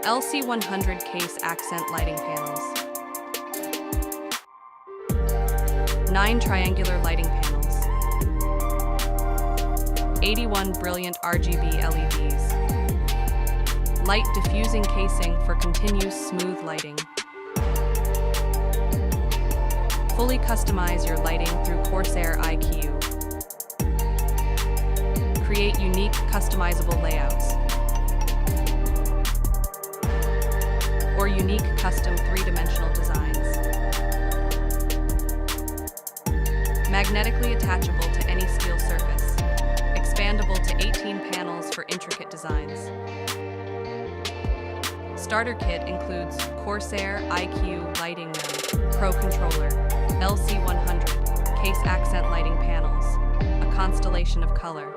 LC100 case accent lighting panels. 9 triangular lighting panels. 81 brilliant RGB LEDs. Light diffusing casing for continuous smooth lighting. Fully customize your lighting through Corsair iCUE. Create unique, customizable layouts. Or unique custom 3-dimensional designs. Magnetically attachable to any steel surface. Expandable to 18 panels for intricate designs. Starter kit includes Corsair iCUE Lighting Node, Pro Controller, LC100, case accent lighting panels, a constellation of color.